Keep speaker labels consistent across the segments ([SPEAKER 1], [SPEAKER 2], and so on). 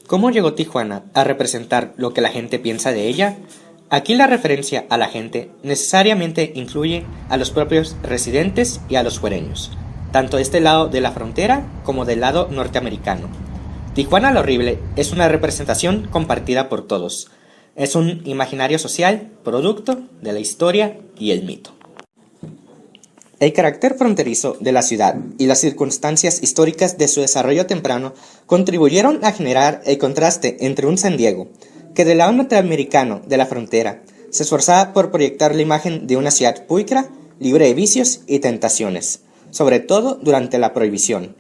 [SPEAKER 1] ¿Cómo llegó Tijuana a representar lo que la gente piensa de ella? Aquí la referencia a la gente necesariamente incluye a los propios residentes y a los fuereños, tanto de este lado de la frontera como del lado norteamericano. Tijuana la Horrible es una representación compartida por todos. Es un imaginario social, producto de la historia y el mito. El carácter fronterizo de la ciudad y las circunstancias históricas de su desarrollo temprano contribuyeron a generar el contraste entre un San Diego, que del lado norteamericano de la frontera se esforzaba por proyectar la imagen de una ciudad pulcra, libre de vicios y tentaciones, sobre todo durante la Prohibición,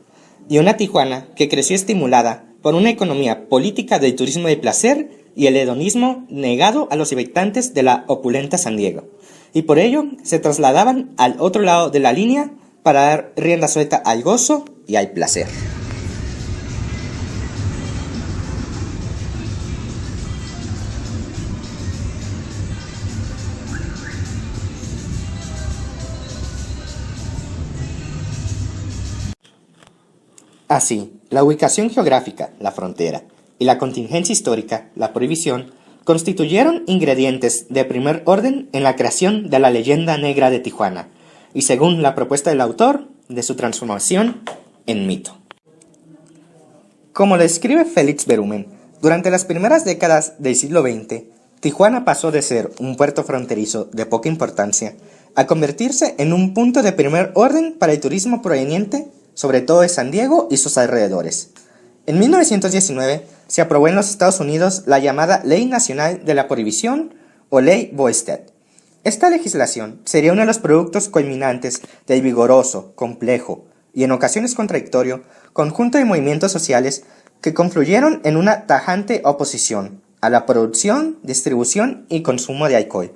[SPEAKER 1] y una Tijuana que creció estimulada por una economía política del turismo de placer y el hedonismo negado a los habitantes de la opulenta San Diego, y por ello se trasladaban al otro lado de la línea para dar rienda suelta al gozo y al placer. Así, la ubicación geográfica, la frontera, y la contingencia histórica, la prohibición, constituyeron ingredientes de primer orden en la creación de la leyenda negra de Tijuana, y según la propuesta del autor, de su transformación en mito. Como lo escribe Félix Berumen, durante las primeras décadas del siglo XX, Tijuana pasó de ser un puerto fronterizo de poca importancia a convertirse en un punto de primer orden para el turismo proveniente, sobre todo de San Diego y sus alrededores. En 1919 se aprobó en los Estados Unidos la llamada Ley Nacional de la Prohibición o Ley Volstead. Esta legislación sería uno de los productos culminantes del vigoroso, complejo y en ocasiones contradictorio conjunto de movimientos sociales que confluyeron en una tajante oposición a la producción, distribución y consumo de alcohol.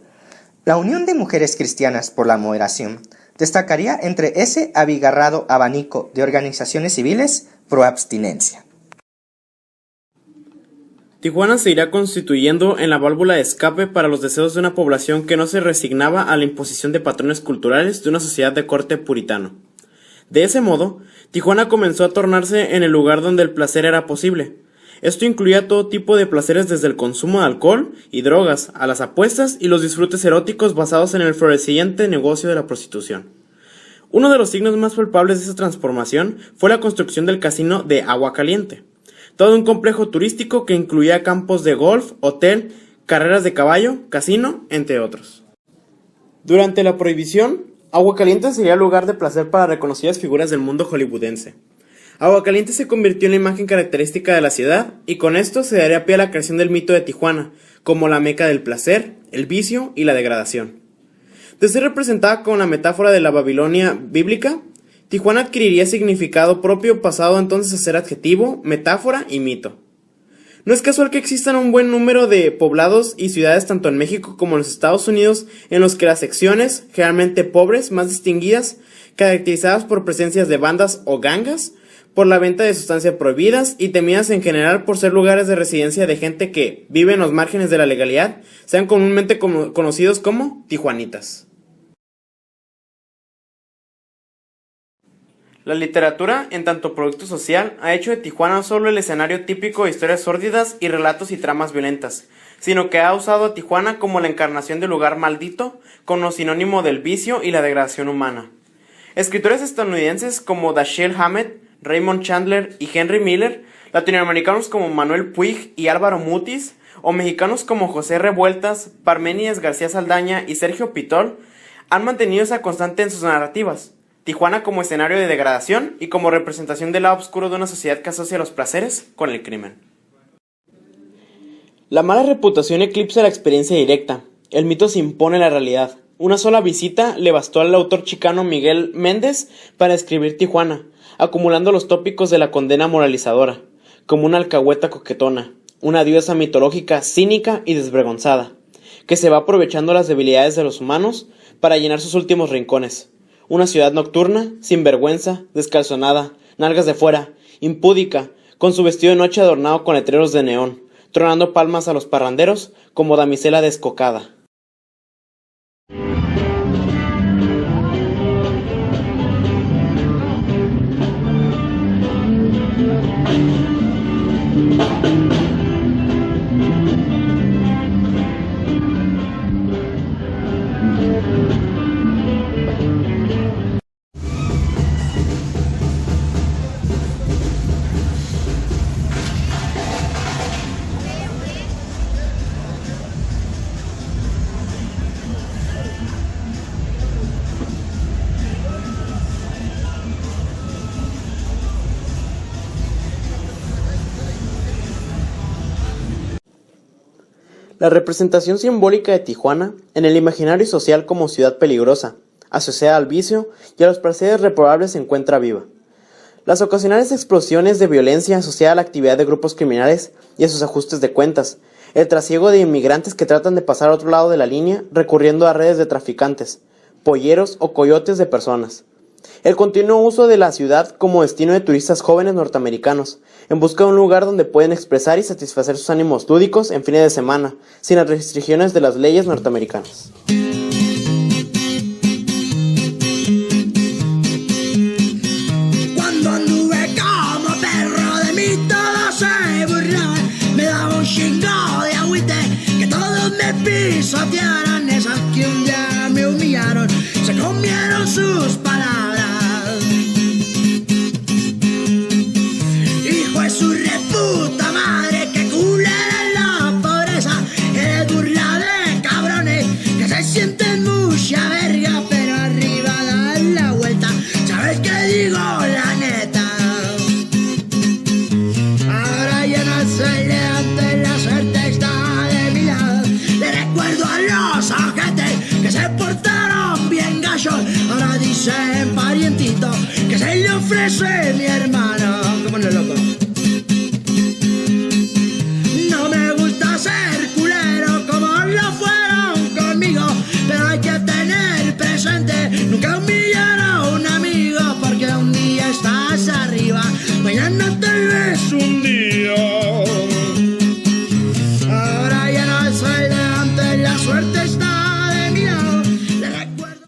[SPEAKER 1] La Unión de Mujeres Cristianas por la Moderación destacaría entre ese abigarrado abanico de organizaciones civiles pro abstinencia.
[SPEAKER 2] Tijuana se irá constituyendo en la válvula de escape para los deseos de una población que no se resignaba a la imposición de patrones culturales de una sociedad de corte puritano. De ese modo, Tijuana comenzó a tornarse en el lugar donde el placer era posible. Esto incluía todo tipo de placeres desde el consumo de alcohol y drogas, a las apuestas y los disfrutes eróticos basados en el floreciente negocio de la prostitución. Uno de los signos más palpables de esa transformación fue la construcción del casino de Agua Caliente. Todo un complejo turístico que incluía campos de golf, hotel, carreras de caballo, casino, entre otros. Durante la Prohibición, Agua Caliente sería lugar de placer para reconocidas figuras del mundo hollywoodense. Agua Caliente se convirtió en la imagen característica de la ciudad y con esto se daría pie a la creación del mito de Tijuana, como la meca del placer, el vicio y la degradación. De ser representada con la metáfora de la Babilonia bíblica, Tijuana adquiriría significado propio pasado entonces a ser adjetivo, metáfora y mito. No es casual que existan un buen número de poblados y ciudades tanto en México como en los Estados Unidos en los que las secciones, generalmente pobres, más distinguidas, caracterizadas por presencias de bandas o gangas, por la venta de sustancias prohibidas y temidas en general por ser lugares de residencia de gente que vive en los márgenes de la legalidad, sean comúnmente conocidos como tijuanitas. La literatura, en tanto producto social, ha hecho de Tijuana no solo el escenario típico de historias sórdidas y relatos y tramas violentas, sino que ha usado a Tijuana como la encarnación del lugar maldito, como sinónimo del vicio y la degradación humana. Escritores estadounidenses como Dashiell Hammett, Raymond Chandler y Henry Miller, latinoamericanos como Manuel Puig y Álvaro Mutis, o mexicanos como José Revueltas, Parménides García Saldaña y Sergio Pitol, han mantenido esa constante en sus narrativas. Tijuana como escenario de degradación y como representación del lado oscuro de una sociedad que asocia los placeres con el crimen. La mala reputación eclipsa la experiencia directa. El mito se impone a la realidad. Una sola visita le bastó al autor chicano Miguel Méndez para escribir Tijuana, acumulando los tópicos de la condena moralizadora, como una alcahueta coquetona, una diosa mitológica cínica y desvergonzada, que se va aprovechando las debilidades de los humanos para llenar sus últimos rincones. Una ciudad nocturna, sin vergüenza, descalzonada, nalgas de fuera, impúdica, con su vestido de noche adornado con letreros de neón, tronando palmas a los parranderos como damisela descocada. La representación simbólica de Tijuana en el imaginario social como ciudad peligrosa, asociada al vicio y a los placeres reprobables se encuentra viva. Las ocasionales explosiones de violencia asociada a la actividad de grupos criminales y a sus ajustes de cuentas, el trasiego de inmigrantes que tratan de pasar a otro lado de la línea recurriendo a redes de traficantes, polleros o coyotes de personas. El continuo uso de la ciudad como destino de turistas jóvenes norteamericanos, en busca de un lugar donde pueden expresar y satisfacer sus ánimos lúdicos en fines de semana, sin las restricciones de las leyes norteamericanas.
[SPEAKER 3] Cuando anduve como perro de mí todos se burlaban, me daba un chingo de agüite, que todos me pisotearan, esas que un día me humillaron, se comieron sus palabras. Hijo de su reputa madre, que culera es la pobreza, eres burla de cabrones, que se sienten mucha verga, pero arriba dan la vuelta, ¿sabes qué digo? La neta. Ahora ya no soy de antes, la suerte está de mi lado, le recuerdo a los ojetes que se portaron bien gachos, ahora dicen parientito que se le ofrece mi hermano. ¿Cómo no, loco? No me gusta ser culero como lo fueron conmigo, pero hay que tener presente nunca humillar a un amigo, porque un día estás arriba, mañana te ves un día. Ahora ya no soy de antes, la suerte está de mi lado, le recuerdo.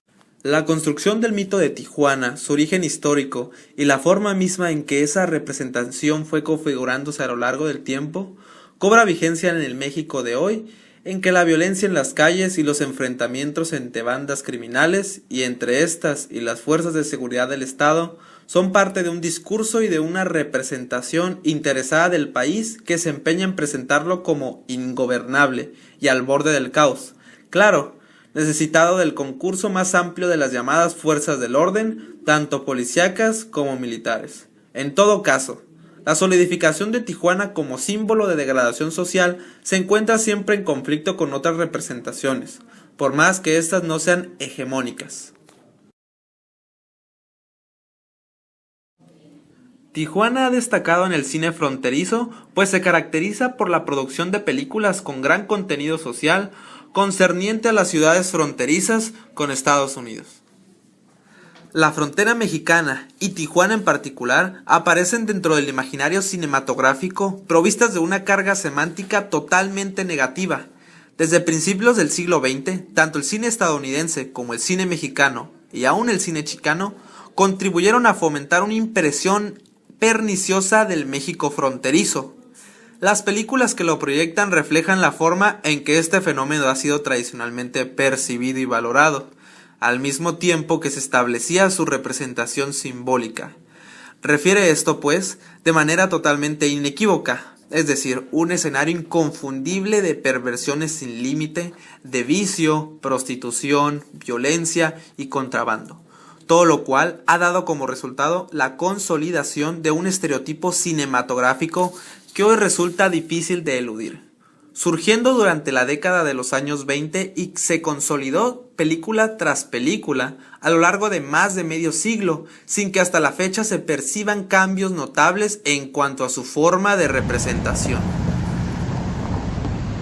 [SPEAKER 2] La construcción del mito de Tijuana, su origen histórico y la forma misma en que esa representación fue configurándose a lo largo del tiempo, cobra vigencia en el México de hoy, en que la violencia en las calles y los enfrentamientos entre bandas criminales y entre estas y las fuerzas de seguridad del Estado son parte de un discurso y de una representación interesada del país que se empeña en presentarlo como ingobernable y al borde del caos. Claro, necesitado del concurso más amplio de las llamadas fuerzas del orden, tanto policíacas como militares. En todo caso, la solidificación de Tijuana como símbolo de degradación social se encuentra siempre en conflicto con otras representaciones, por más que éstas no sean hegemónicas. Tijuana ha destacado en el cine fronterizo, pues se caracteriza por la producción de películas con gran contenido social, concerniente a las ciudades fronterizas con Estados Unidos. La frontera mexicana y Tijuana en particular aparecen dentro del imaginario cinematográfico provistas de una carga semántica totalmente negativa. Desde principios del siglo XX, tanto el cine estadounidense como el cine mexicano y aún el cine chicano contribuyeron a fomentar una impresión perniciosa del México fronterizo. Las películas que lo proyectan reflejan la forma en que este fenómeno ha sido tradicionalmente percibido y valorado, al mismo tiempo que se establecía su representación simbólica. Refiere esto, pues, de manera totalmente inequívoca, es decir, un escenario inconfundible de perversiones sin límite, de vicio, prostitución, violencia y contrabando. Todo lo cual ha dado como resultado la consolidación de un estereotipo cinematográfico que hoy resulta difícil de eludir, surgiendo durante la década de los años 20 y se consolidó película tras película a lo largo de más de medio siglo, sin que hasta la fecha se perciban cambios notables en cuanto a su forma de representación.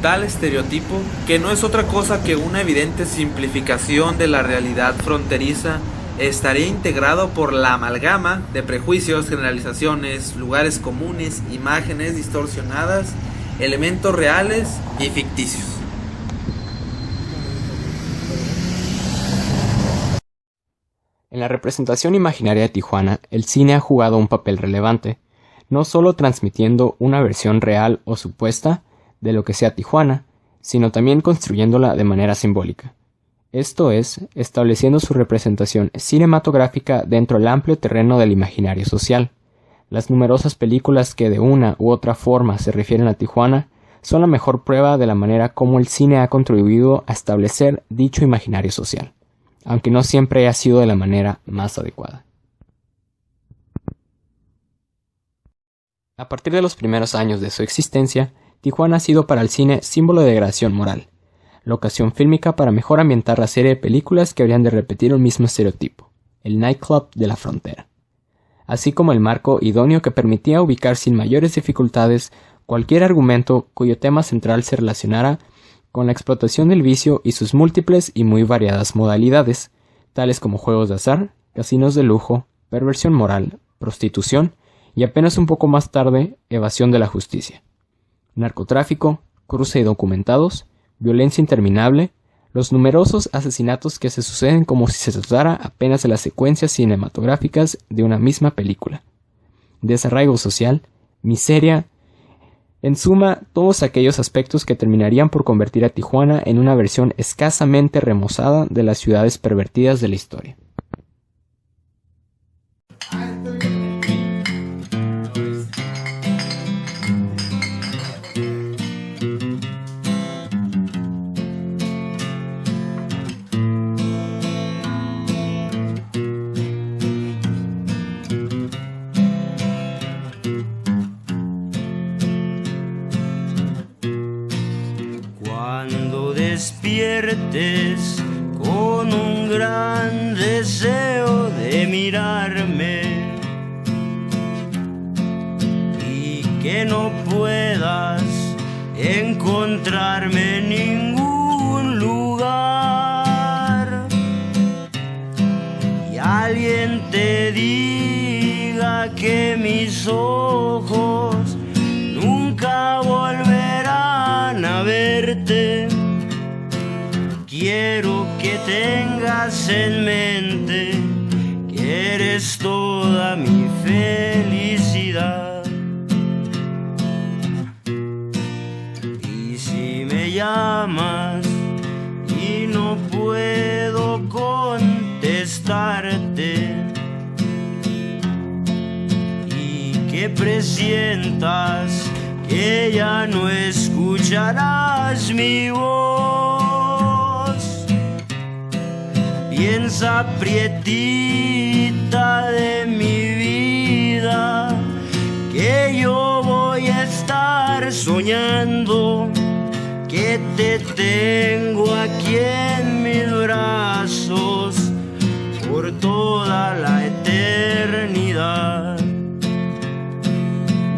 [SPEAKER 2] Tal estereotipo, que no es otra cosa que una evidente simplificación de la realidad fronteriza, estaría integrado por la amalgama de prejuicios, generalizaciones, lugares comunes, imágenes distorsionadas, elementos reales y ficticios.
[SPEAKER 4] En la representación imaginaria de Tijuana, el cine ha jugado un papel relevante, no solo transmitiendo una versión real o supuesta de lo que sea Tijuana, sino también construyéndola de manera simbólica. Esto es, estableciendo su representación cinematográfica dentro del amplio terreno del imaginario social. Las numerosas películas que de una u otra forma se refieren a Tijuana son la mejor prueba de la manera como el cine ha contribuido a establecer dicho imaginario social, aunque no siempre ha sido de la manera más adecuada. A partir de los primeros años de su existencia, Tijuana ha sido para el cine símbolo de degradación moral, la ocasión fílmica para mejor ambientar la serie de películas que habrían de repetir un mismo estereotipo, el nightclub de la frontera, así como el marco idóneo que permitía ubicar sin mayores dificultades cualquier argumento cuyo tema central se relacionara con la explotación del vicio y sus múltiples y muy variadas modalidades, tales como juegos de azar, casinos de lujo, perversión moral, prostitución y apenas un poco más tarde, evasión de la justicia, narcotráfico, cruce de documentados, violencia interminable, los numerosos asesinatos que se suceden como si se tratara apenas de las secuencias cinematográficas de una misma película, desarraigo social, miseria, en suma, todos aquellos aspectos que terminarían por convertir a Tijuana en una versión escasamente remozada de las ciudades pervertidas de la historia.
[SPEAKER 3] Cuando despiertes con un gran deseo de mirarme y que no puedas encontrarme en ningún lugar y alguien te diga que mis ojos nunca volverán a verte, quiero que tengas en mente que eres toda mi felicidad. Y si me llamas y no puedo contestarte y que presientas que ya no escucharás mi voz, piensa, prietita de mi vida, que yo voy a estar soñando, que te tengo aquí en mis brazos por toda la eternidad.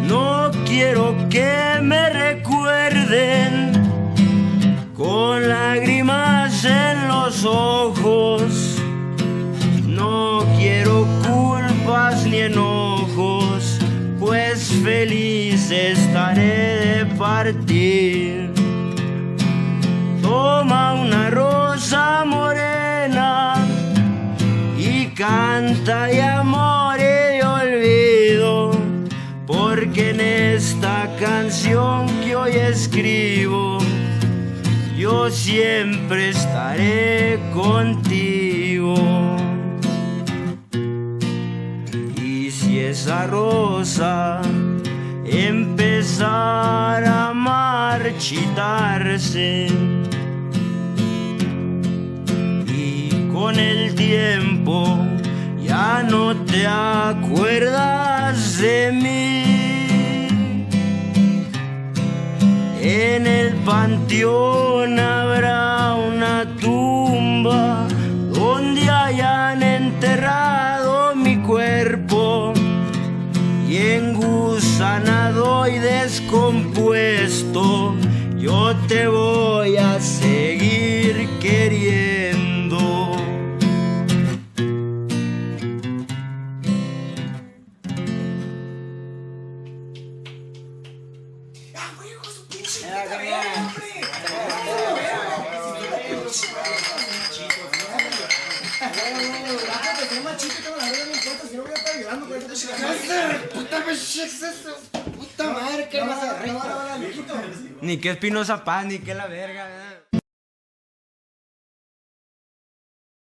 [SPEAKER 3] No quiero que me recuerden con lágrimas en los ojos. No quiero culpas ni enojos, pues feliz estaré de partir. Toma una rosa morena y canta de amor y de olvido, porque en esta canción que hoy escribo yo siempre estaré contigo. Y si esa rosa empezara a marchitarse y con el tiempo ya no te acuerdas de mí, en el panteón habrá una tumba donde hayan enterrado mi cuerpo y engusanado y descompuesto yo te voy a seguir queriendo.
[SPEAKER 5] Ni que Espinosa Paz, ni que la verga.